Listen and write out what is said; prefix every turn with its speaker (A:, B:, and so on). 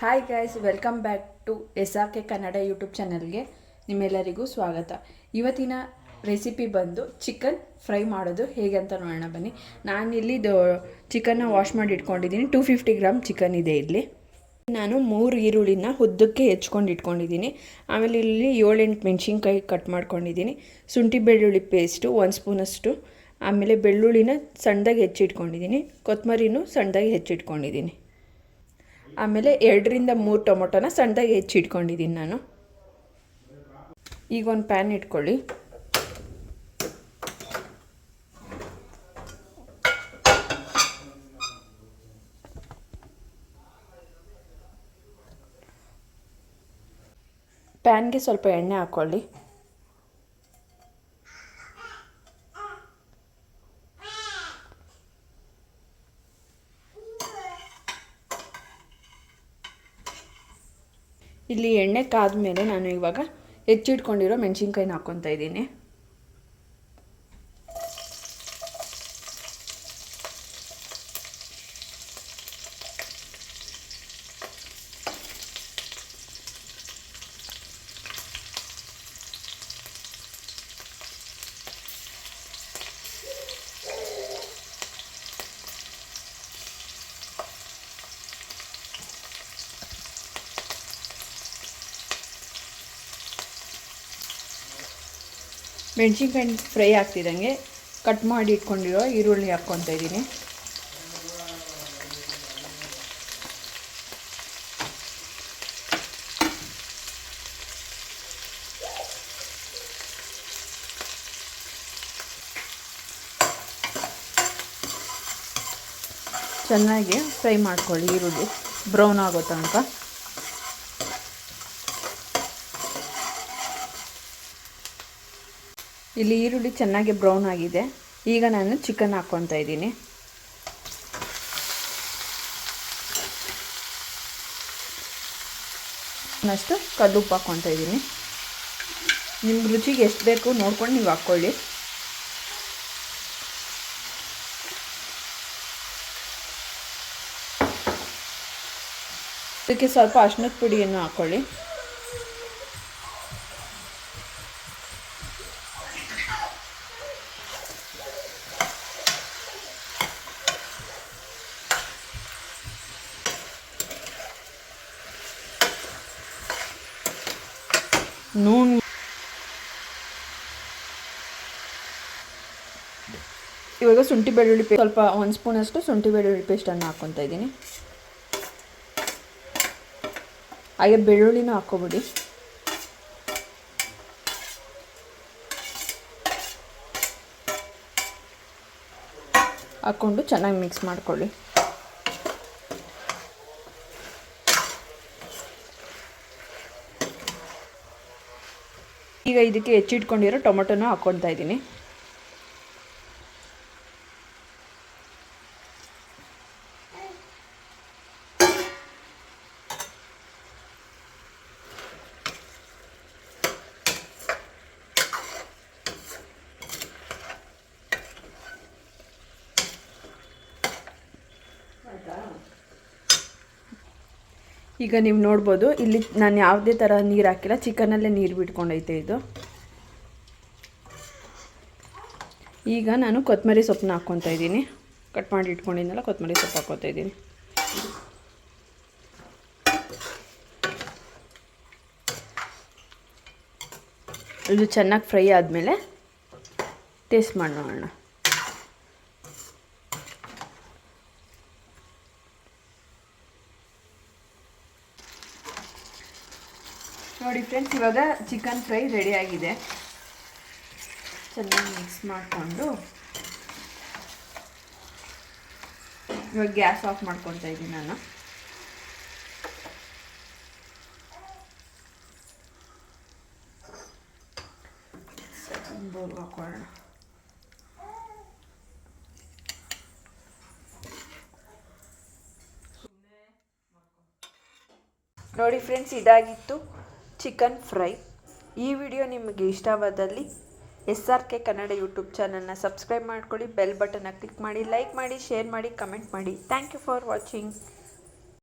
A: Hi guys, welcome back to SRK Kannada YouTube ಚಾನಲ್ಗೆ ನಿಮ್ಮೆಲ್ಲರಿಗೂ ಸ್ವಾಗತ. ಇವತ್ತಿನ ರೆಸಿಪಿ ಬಂದು ಚಿಕನ್ ಫ್ರೈ ಮಾಡೋದು ಹೇಗೆ ಅಂತ ನೋಡೋಣ ಬನ್ನಿ. ನಾನಿಲ್ಲಿ ಚಿಕನ್ನ ವಾಶ್ ಮಾಡಿ ಇಟ್ಕೊಂಡಿದ್ದೀನಿ. 250 ಗ್ರಾಮ್ ಚಿಕನ್ ಇದೆ ಇಲ್ಲಿ. ನಾನು 3 ಈರುಳ್ಳಿನ ಉದ್ದಕ್ಕೆ ಹೆಚ್ಕೊಂಡು ಇಟ್ಕೊಂಡಿದ್ದೀನಿ. ಆಮೇಲೆ ಇಲ್ಲಿ 7-8 ಮೆಣಸಿನ್ಕಾಯಿ ಕಟ್ ಮಾಡ್ಕೊಂಡಿದ್ದೀನಿ. ಶುಂಠಿ ಬೆಳ್ಳುಳ್ಳಿ ಪೇಸ್ಟು 1 ಸ್ಪೂನಷ್ಟು. ಆಮೇಲೆ ಬೆಳ್ಳುಳ್ಳಿನ ಸಣ್ಣದಾಗಿ ಹೆಚ್ಚಿಟ್ಕೊಂಡಿದ್ದೀನಿ. ಕೊತ್ತಂಬರಿನೂ ಸಣ್ಣದಾಗಿ ಹೆಚ್ಚಿಟ್ಕೊಂಡಿದ್ದೀನಿ. ಆಮೇಲೆ 2-3 ಟೊಮೊಟೊನ ಸಣ್ಣದಾಗಿ ಹೆಚ್ಚಿಟ್ಕೊಂಡಿದ್ದೀನಿ ನಾನು. ಈಗ ಒಂದು ಪ್ಯಾನ್ ಇಟ್ಕೊಳ್ಳಿ. ಪ್ಯಾನ್ಗೆ ಸ್ವಲ್ಪ ಎಣ್ಣೆ ಹಾಕ್ಕೊಳ್ಳಿ. ಇಲ್ಲಿ ಎಣ್ಣೆ ಕಾದ್ಮೇಲೆ ನಾನು ಇವಾಗ ಹೆಚ್ಚಿಟ್ಕೊಂಡಿರೋ ಮೆಣಸಿನ್ಕಾಯಿನ ಹಾಕ್ಕೊತಾ ಇದ್ದೀನಿ. ಮೆಣಸಿನ್ಕಾಯಿ ಫ್ರೈ ಆಗ್ತಿದ್ದಂಗೆ ಕಟ್ ಮಾಡಿ ಇಟ್ಕೊಂಡಿರೋ ಈರುಳ್ಳಿ ಹಾಕ್ಕೊತಾ ಇದ್ದೀನಿ. ಚೆನ್ನಾಗಿ ಫ್ರೈ ಮಾಡ್ಕೊಳ್ಳಿ. ಈರುಳ್ಳಿ ಬ್ರೌನ್ ಆಗೋ ತನಕ. ಇಲ್ಲಿ ಈರುಳ್ಳಿ ಚೆನ್ನಾಗಿ ಬ್ರೌನ್ ಆಗಿದೆ. ಈಗ ನಾನು ಚಿಕನ್ ಹಾಕ್ಕೊತಾ ಇದ್ದೀನಿ. ಅಷ್ಟು ಕಲ್ಲುಪ್ಪು ಹಾಕ್ಕೊತಾ ಇದ್ದೀನಿ. ನಿಮ್ಮ ರುಚಿಗೆ ಎಷ್ಟು ಬೇಕು ನೋಡ್ಕೊಂಡು ನೀವು ಹಾಕ್ಕೊಳ್ಳಿ. ಇದಕ್ಕೆ ಸ್ವಲ್ಪ ಅರಿಶಿನದ ಪುಡಿಯನ್ನು ಹಾಕ್ಕೊಳ್ಳಿ. ಇವಾಗ ಶುಂಠಿ ಬೆಳ್ಳುಳ್ಳಿ ಪೇಸ್ಟ್ ಸ್ವಲ್ಪ 1 ಸ್ಪೂನಷ್ಟು ಶುಂಠಿ ಬೆಳ್ಳುಳ್ಳಿ ಪೇಸ್ಟನ್ನು ಹಾಕ್ಕೊತಾ ಇದ್ದೀನಿ. ಹಾಗೆ ಬೆಳ್ಳುಳ್ಳಿನೂ ಹಾಕ್ಕೊಬಿಡಿ. ಹಾಕ್ಕೊಂಡು ಚೆನ್ನಾಗಿ ಮಿಕ್ಸ್ ಮಾಡ್ಕೊಳ್ಳಿ. ಈಗ ಇದಕ್ಕೆ ಹೆಚ್ಚಿಟ್ಕೊಂಡಿರೋ ಟೊಮೊಟೊನ ಹಾಕ್ಕೊತಾ ಇದ್ದೀನಿ. ಈಗ ನೀವು ನೋಡ್ಬೋದು, ಇಲ್ಲಿ ನಾನು ಯಾವುದೇ ಥರ ನೀರು ಹಾಕಿಲ್ಲ, ಚಿಕನಲ್ಲೇ ನೀರು ಬಿಟ್ಕೊಂಡೈತೆ ಇದು. ಈಗ ನಾನು ಕೊತ್ತಂಬರಿ ಸೊಪ್ಪನ್ನ ಹಾಕ್ಕೊತಾ ಇದ್ದೀನಿ. ಕಟ್ ಮಾಡಿ ಇಟ್ಕೊಂಡಿದ್ದೆನಲ್ಲ ಕೊತ್ತಂಬರಿ ಸೊಪ್ಪು ಹಾಕ್ಕೊತಾ ಇದ್ದೀನಿ. ಇದು ಚೆನ್ನಾಗಿ ಫ್ರೈ ಆದಮೇಲೆ ಟೇಸ್ಟ್ ಮಾಡಿ ನೋಡೋಣ. ನೋಡಿ ಫ್ರೆಂಡ್ಸ್, ಇವಾಗ ಚಿಕನ್ ಫ್ರೈ ರೆಡಿಯಾಗಿದೆ. ಚೆನ್ನಾಗಿ ಮಿಕ್ಸ್ ಮಾಡಿಕೊಂಡು ಇವಾಗ ಗ್ಯಾಸ್ ಆಫ್ ಮಾಡ್ಕೊತಾ ಇದ್ದೀನಿ ನಾನು. ಬೌಲ್ ಹಾಕೊಳ್ಳೋಣ. ನೋಡಿ ಫ್ರೆಂಡ್ಸ್, ಇದಾಗಿತ್ತು ಚಿಕನ್ ಫ್ರೈ. ಈ ವಿಡಿಯೋ ನಿಮಗೆ ಇಷ್ಟವಾದಲ್ಲಿ SRK ಕನ್ನಡ ಯೂಟ್ಯೂಬ್ ಚಾನಲ್ನ ಸಬ್ಸ್ಕ್ರೈಬ್ ಮಾಡ್ಕೊಳ್ಳಿ. ಬೆಲ್ ಬಟನ್ನ ಕ್ಲಿಕ್ ಮಾಡಿ, ಲೈಕ್ ಮಾಡಿ, ಶೇರ್ ಮಾಡಿ, ಕಮೆಂಟ್ ಮಾಡಿ. Thank you for watching.